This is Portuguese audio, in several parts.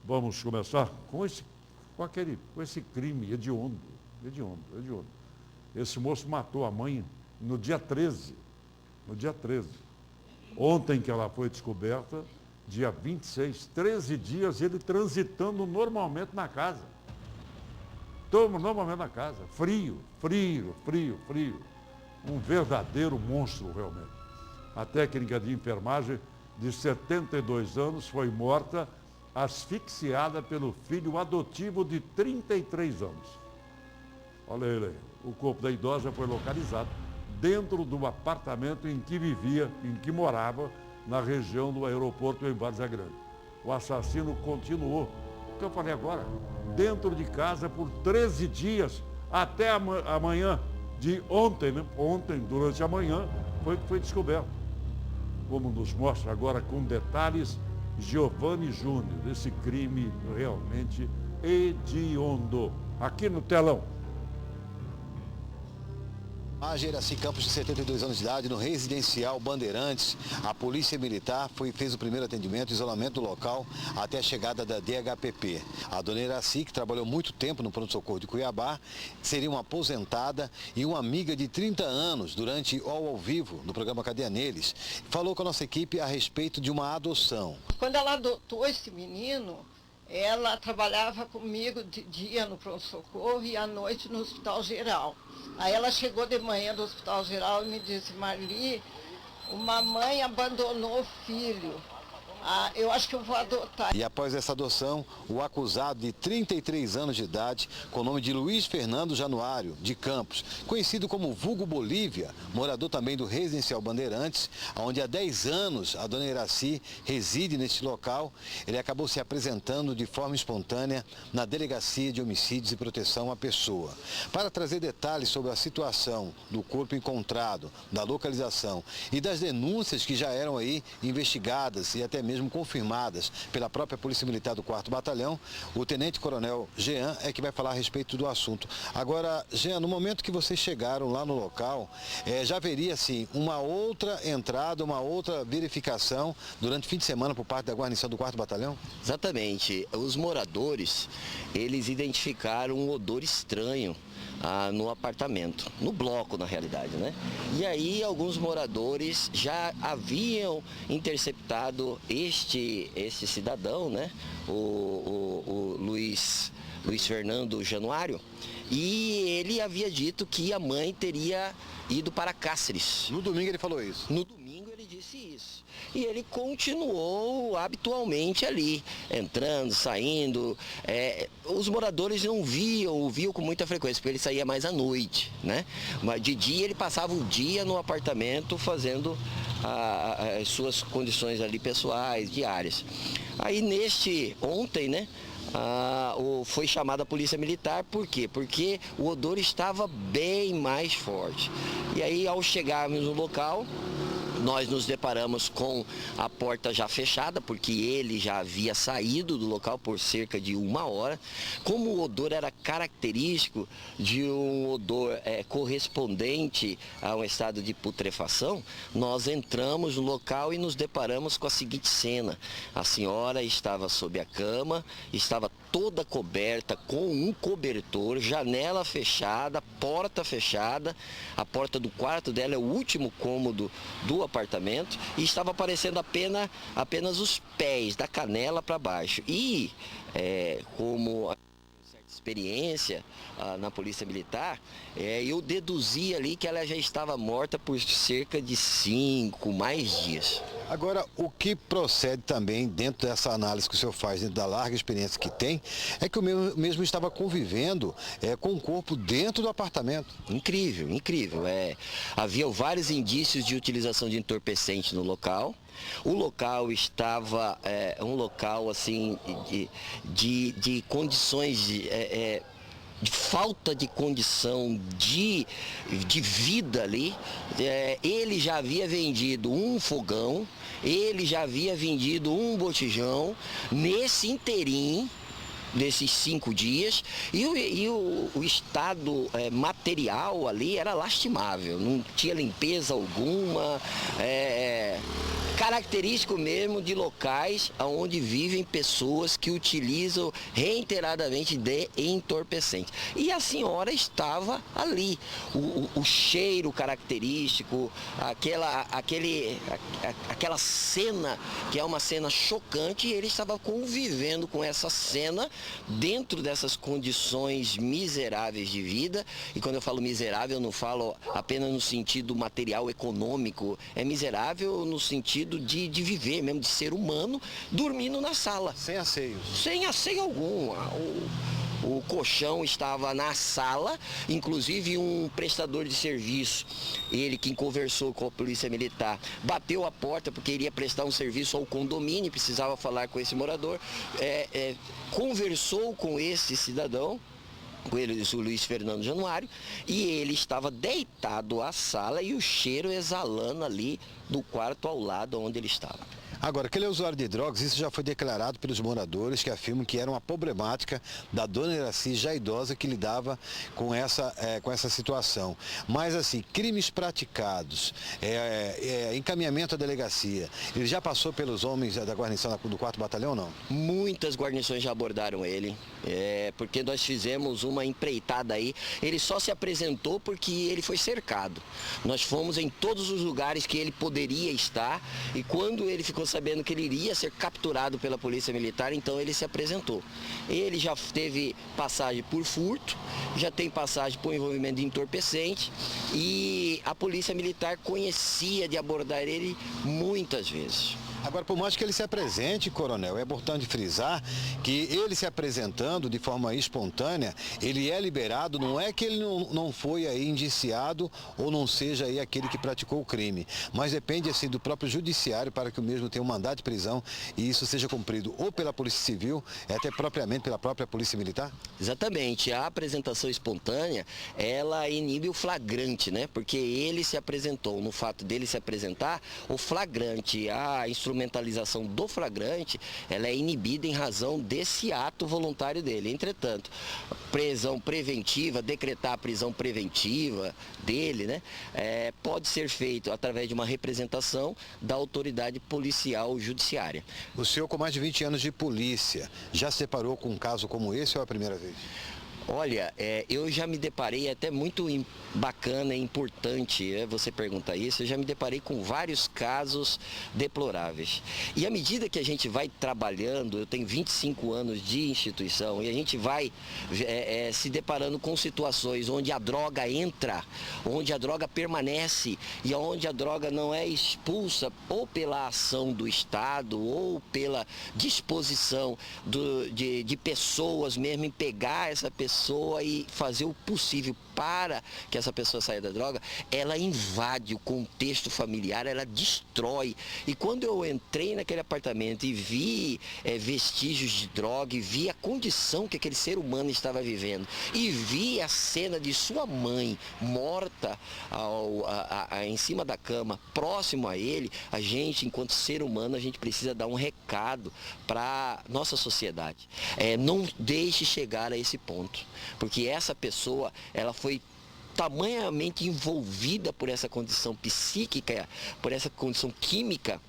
Vamos começar com esse crime hediondo. Esse moço matou a mãe no dia 13. Ontem que ela foi descoberta, dia 26, 13 dias ele transitando normalmente na casa. Normalmente na casa. Frio. Um verdadeiro monstro, realmente. A técnica de enfermagem de 72 anos foi morta asfixiada pelo filho adotivo de 33 anos. Olha ele aí. O corpo da idosa foi localizado dentro do apartamento em que morava, na região do aeroporto em Várzea Grande. O assassino continuou, o que eu falei agora, dentro de casa por 13 dias, até amanhã de ontem, né? Ontem, durante a manhã, foi descoberto. Como nos mostra agora com detalhes Giovanni Júnior, esse crime realmente hediondo. Aqui no telão. A Geraci Campos, de 72 anos de idade, no residencial Bandeirantes, a Polícia Militar fez o primeiro atendimento, isolamento do local, até a chegada da DHPP. A dona Iraci, que trabalhou muito tempo no pronto-socorro de Cuiabá, seria uma aposentada e uma amiga de 30 anos, durante ao vivo, no programa Cadeia Neles, falou com a nossa equipe a respeito de uma adoção. Quando ela adotou esse menino, ela trabalhava comigo de dia no pronto-socorro e à noite no Hospital Geral. Aí ela chegou de manhã do Hospital Geral e me disse: Marli, uma mãe abandonou o filho. Eu acho que eu vou adotar. E após essa adoção, o acusado de 33 anos de idade, com o nome de Luiz Fernando Januário, de Campos, conhecido como Vulgo Bolívia, morador também do residencial Bandeirantes, onde há 10 anos a dona Iraci reside neste local, ele acabou se apresentando de forma espontânea na Delegacia de Homicídios e Proteção à Pessoa. Para trazer detalhes sobre a situação do corpo encontrado, da localização e das denúncias que já eram aí investigadas e até mesmo confirmadas pela própria Polícia Militar do 4º Batalhão, o tenente-coronel Jean é que vai falar a respeito do assunto. Agora, Jean, no momento que vocês chegaram lá no local, já haveria, assim, uma outra entrada, uma outra verificação durante o fim de semana por parte da guarnição do 4º Batalhão? Exatamente. Os moradores, eles identificaram um odor estranho no apartamento, no bloco na realidade, né? E aí alguns moradores já haviam interceptado este cidadão, né? O Luiz Fernando Januário, e ele havia dito que a mãe teria ido para Cáceres. No domingo ele falou isso? No domingo ele disse isso. E ele continuou habitualmente ali, entrando, saindo. Os moradores não viam com muita frequência, porque ele saía mais à noite, né? Mas de dia ele passava o dia no apartamento fazendo as suas condições ali pessoais, diárias. Aí ontem, né? Foi chamada a Polícia Militar, por quê? Porque o odor estava bem mais forte. E aí, ao chegarmos no local, nós nos deparamos com a porta já fechada, porque ele já havia saído do local por cerca de 1 hora. Como o odor era característico de um odor correspondente a um estado de putrefação, nós entramos no local e nos deparamos com a seguinte cena. A senhora estava sob a cama, estava toda coberta com um cobertor, janela fechada, porta fechada. A porta do quarto dela é o último cômodo do apartamento e estava aparecendo apenas os pés, da canela para baixo. E como certa experiência na Polícia Militar, eu deduzi ali que ela já estava morta por cerca de 5 mais dias. Agora, o que procede também dentro dessa análise que o senhor faz, dentro da larga experiência que tem, é que o mesmo estava convivendo com o corpo dentro do apartamento. Incrível, incrível. Havia vários indícios de utilização de entorpecente no local. O local estava um local assim de condições de falta de condição de vida ali. Ele já havia vendido um fogão, ele já havia vendido um botijão nesse interim desses 5 dias, e o estado material ali era lastimável, não tinha limpeza alguma, característico mesmo de locais onde vivem pessoas que utilizam reiteradamente de entorpecentes. E a senhora estava ali. O cheiro característico, aquela cena, que é uma cena chocante, e ele estava convivendo com essa cena dentro dessas condições miseráveis de vida. E quando eu falo miserável, eu não falo apenas no sentido material, econômico, é miserável no sentido de viver mesmo, de ser humano, dormindo na sala. Sem asseio. Sem asseio algum. O colchão estava na sala, inclusive um prestador de serviço, ele que conversou com a polícia militar, bateu a porta porque iria prestar um serviço ao condomínio, precisava falar com esse morador, conversou com esse cidadão, com ele, o Luiz Fernando Januário, e ele estava deitado à sala e o cheiro exalando ali do quarto ao lado onde ele estava. Agora, que ele é usuário de drogas, isso já foi declarado pelos moradores que afirmam que era uma problemática da dona Iraci, já idosa, que lidava com essa situação. Mas, assim, crimes praticados, encaminhamento à delegacia, ele já passou pelos homens da guarnição do 4º Batalhão ou não? Muitas guarnições já abordaram ele, porque nós fizemos uma empreitada aí. Ele só se apresentou porque ele foi cercado. Nós fomos em todos os lugares que ele poderia estar, e quando ele ficou sabendo que ele iria ser capturado pela Polícia Militar, então ele se apresentou. Ele já teve passagem por furto, já tem passagem por envolvimento de entorpecente, e a Polícia Militar conhecia de abordar ele muitas vezes. Agora, por mais que ele se apresente, coronel, é importante frisar que ele se apresentando de forma espontânea, ele é liberado, não é que ele não foi aí indiciado ou não seja aí aquele que praticou o crime, mas depende assim do próprio judiciário para que o mesmo tenha um mandado de prisão e isso seja cumprido ou pela Polícia Civil, até propriamente pela própria Polícia Militar? Exatamente, a apresentação espontânea, ela inibe o flagrante, né? Porque ele se apresentou, no fato dele se apresentar, o flagrante, a instrumentalização do flagrante, ela é inibida em razão desse ato voluntário dele. Entretanto, prisão preventiva, decretar a prisão preventiva dele, né, pode ser feito através de uma representação da autoridade policial judiciária. O senhor, com mais de 20 anos de polícia, já se deparou com um caso como esse ou é a primeira vez? Olha, eu já me deparei, até muito bacana e importante você perguntar isso, eu já me deparei com vários casos deploráveis. E à medida que a gente vai trabalhando, eu tenho 25 anos de instituição, e a gente vai se deparando com situações onde a droga entra, onde a droga permanece e onde a droga não é expulsa ou pela ação do Estado ou pela disposição de pessoas mesmo em pegar essa pessoa e fazer o possível para que essa pessoa saia da droga, ela invade o contexto familiar, ela destrói. E quando eu entrei naquele apartamento e vi vestígios de droga, e vi a condição que aquele ser humano estava vivendo, e vi a cena de sua mãe morta em cima da cama, próximo a ele, a gente, enquanto ser humano, a gente precisa dar um recado para nossa sociedade. Não deixe chegar a esse ponto, porque essa pessoa, ela foi tamanhamente envolvida por essa condição psíquica, por essa condição química,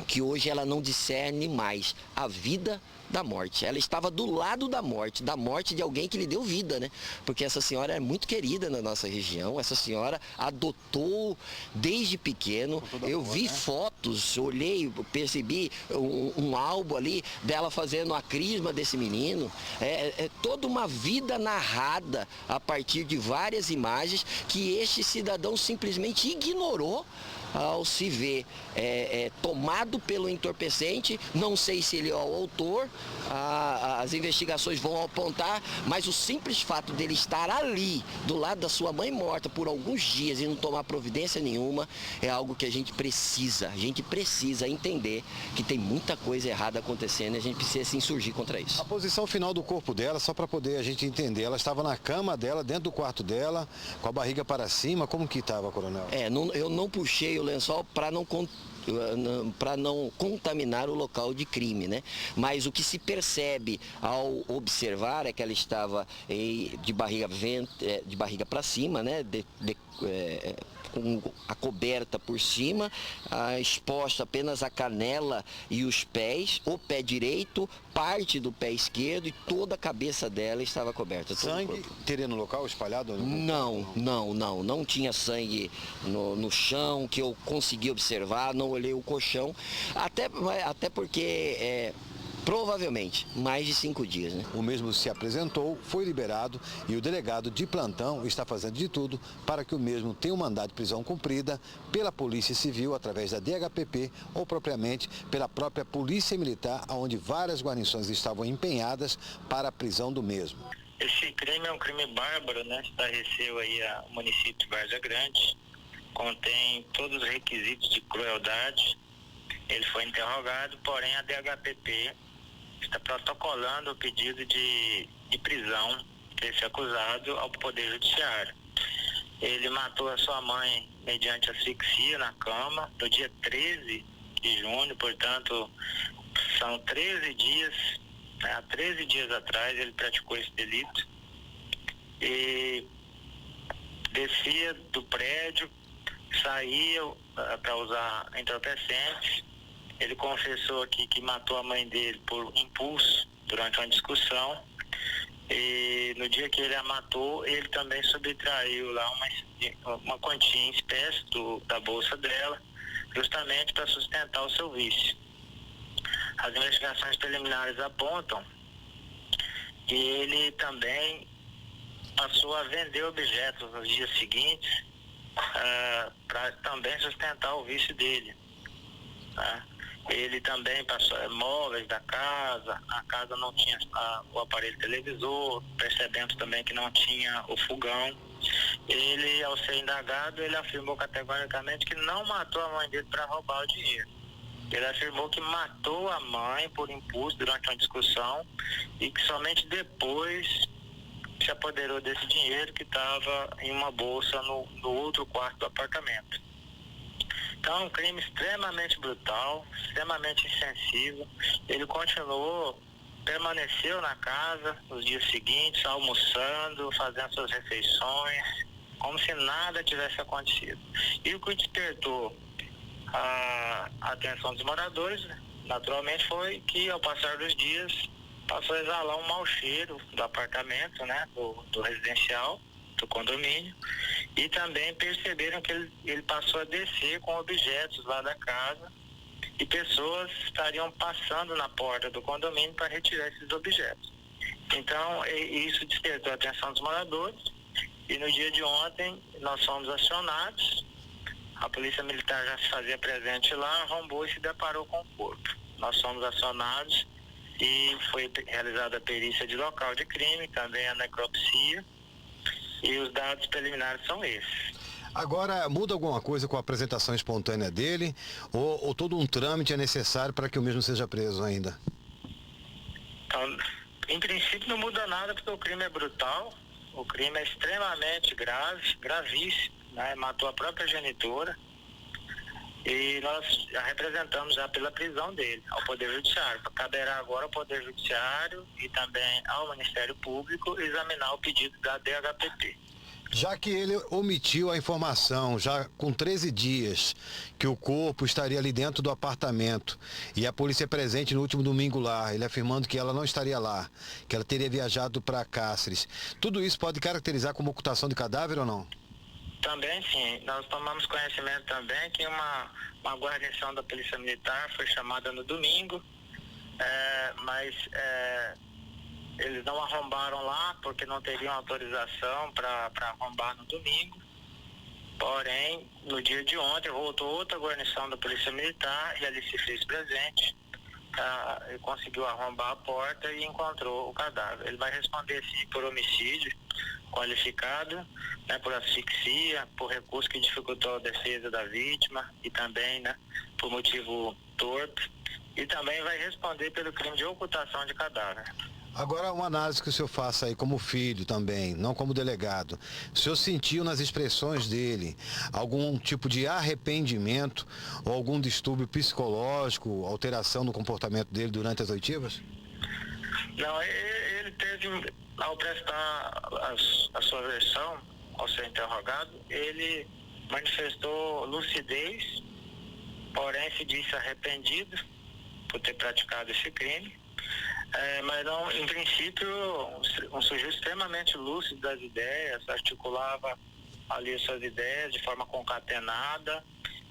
que hoje ela não discerne mais a vida da morte. Ela estava do lado da morte de alguém que lhe deu vida, né? Porque essa senhora é muito querida na nossa região, essa senhora adotou desde pequeno. Eu vi fotos, olhei, percebi um álbum ali dela fazendo a crisma desse menino. É toda uma vida narrada a partir de várias imagens que este cidadão simplesmente ignorou ao se ver tomado pelo entorpecente. Não sei se ele é o autor, as investigações vão apontar, mas o simples fato dele estar ali, do lado da sua mãe morta por alguns dias e não tomar providência nenhuma, é algo que a gente precisa entender que tem muita coisa errada acontecendo e a gente precisa se insurgir contra isso. A posição final do corpo dela, só para poder a gente entender, ela estava na cama dela, dentro do quarto dela, com a barriga para cima, como que estava, coronel? Eu não puxei o lençol para não contaminar o local de crime, né? Mas o que se percebe ao observar é que ela estava de barriga para cima, né? com a coberta por cima, exposta apenas a canela e os pés, o pé direito, parte do pé esquerdo e toda a cabeça dela estava coberta. Sangue teria no local espalhado? Não tinha sangue no chão que eu consegui observar, não olhei o colchão, até porque provavelmente mais de 5 dias, né? O mesmo se apresentou, foi liberado e o delegado de plantão está fazendo de tudo para que o mesmo tenha um mandado de prisão cumprida pela Polícia Civil através da DHPP ou propriamente pela própria Polícia Militar, onde várias guarnições estavam empenhadas para a prisão do mesmo. Esse crime é um crime bárbaro, né? Estarreceu aí o município de Várzea Grande, contém todos os requisitos de crueldade. Ele foi interrogado, porém a DHPP está protocolando o pedido de prisão desse acusado ao Poder Judiciário. Ele matou a sua mãe mediante asfixia na cama no dia 13 de junho, portanto, são 13 dias, né? Há 13 dias atrás ele praticou esse delito e descia do prédio, saía para usar entorpecentes. Ele confessou aqui que matou a mãe dele por impulso durante uma discussão e no dia que ele a matou, ele também subtraiu lá uma quantia em espécie da bolsa dela, justamente para sustentar o seu vício. As investigações preliminares apontam que ele também passou a vender objetos nos dias seguintes para também sustentar o vício dele. Tá? Ele também passou móveis da casa, a casa não tinha o aparelho televisor, percebemos também que não tinha o fogão. Ele, ao ser indagado, ele afirmou categoricamente que não matou a mãe dele para roubar o dinheiro. Ele afirmou que matou a mãe por impulso durante uma discussão e que somente depois se apoderou desse dinheiro que estava em uma bolsa no outro quarto do apartamento. Então, é um crime extremamente brutal, extremamente insensível. Ele permaneceu na casa nos dias seguintes, almoçando, fazendo suas refeições, como se nada tivesse acontecido. E o que despertou a atenção dos moradores, naturalmente, foi que, ao passar dos dias, passou a exalar um mau cheiro do apartamento, né, do residencial, do condomínio, e também perceberam que ele passou a descer com objetos lá da casa e pessoas estariam passando na porta do condomínio para retirar esses objetos. Então, isso despertou a atenção dos moradores e no dia de ontem nós fomos acionados, a Polícia Militar já se fazia presente lá, arrombou e se deparou com o corpo. Nós fomos acionados e foi realizada a perícia de local de crime, também a necropsia, e os dados preliminares são esses. Agora, muda alguma coisa com a apresentação espontânea dele ou todo um trâmite é necessário para que o mesmo seja preso ainda? Então, em princípio não muda nada porque o crime é brutal, o crime é extremamente grave, gravíssimo, né? Matou a própria genitora e nós já representamos já pela prisão dele ao Poder Judiciário. Caberá agora ao Poder Judiciário e também ao Ministério Público examinar o pedido da DHPP. Já que ele omitiu a informação, já com 13 dias, que o corpo estaria ali dentro do apartamento e a polícia é presente no último domingo lá, ele afirmando que ela não estaria lá, que ela teria viajado para Cáceres. Tudo isso pode caracterizar como ocultação de cadáver ou não? Também sim, nós tomamos conhecimento também que uma guarnição da Polícia Militar foi chamada no domingo, mas eles não arrombaram lá porque não teriam autorização para arrombar no domingo. Porém, no dia de ontem voltou outra guarnição da Polícia Militar e ali se fez presente, e conseguiu arrombar a porta e encontrou o cadáver. Ele vai responder sim por homicídio qualificado, né, por asfixia, por recurso que dificultou a defesa da vítima e também, né, por motivo torpe, e também vai responder pelo crime de ocultação de cadáver. Agora, uma análise que o senhor faça aí como filho também, não como delegado. O senhor sentiu nas expressões dele algum tipo de arrependimento ou algum distúrbio psicológico, alteração no comportamento dele durante as oitivas? Não, ele teve, ao prestar a sua versão, ao ser interrogado, ele manifestou lucidez, porém se disse arrependido por ter praticado esse crime. Mas não, em princípio, um sujeito extremamente lúcido das ideias, articulava ali suas ideias de forma concatenada,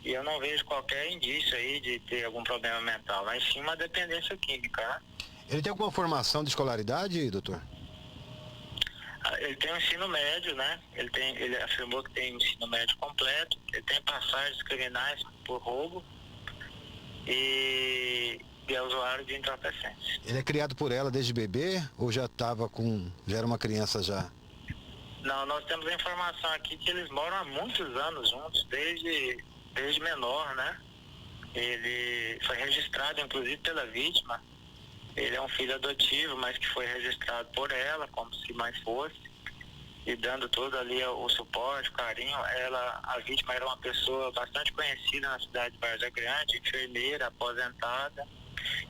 e eu não vejo qualquer indício aí de ter algum problema mental, mas sim uma dependência química, né? Ele tem alguma formação de escolaridade, doutor? Ele tem um ensino médio, né? Ele afirmou que tem um ensino médio completo, ele tem passagens criminais por roubo e é usuário de entorpecentes. Ele é criado por ela desde bebê ou já era uma criança já? Não, nós temos a informação aqui que eles moram há muitos anos juntos, desde menor, né? Ele foi registrado, inclusive, pela vítima. Ele é um filho adotivo, mas que foi registrado por ela, como se mãe fosse, e dando todo ali o suporte, o carinho. A vítima era uma pessoa bastante conhecida na cidade de Várzea Grande, enfermeira, aposentada,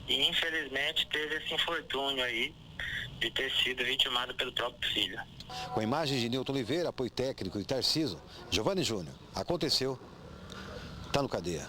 e infelizmente teve esse infortúnio aí de ter sido vitimada pelo próprio filho. Com imagens de Nilton Oliveira, apoio técnico e Tarciso, Giovanni Júnior. Aconteceu, tá no Cadeia.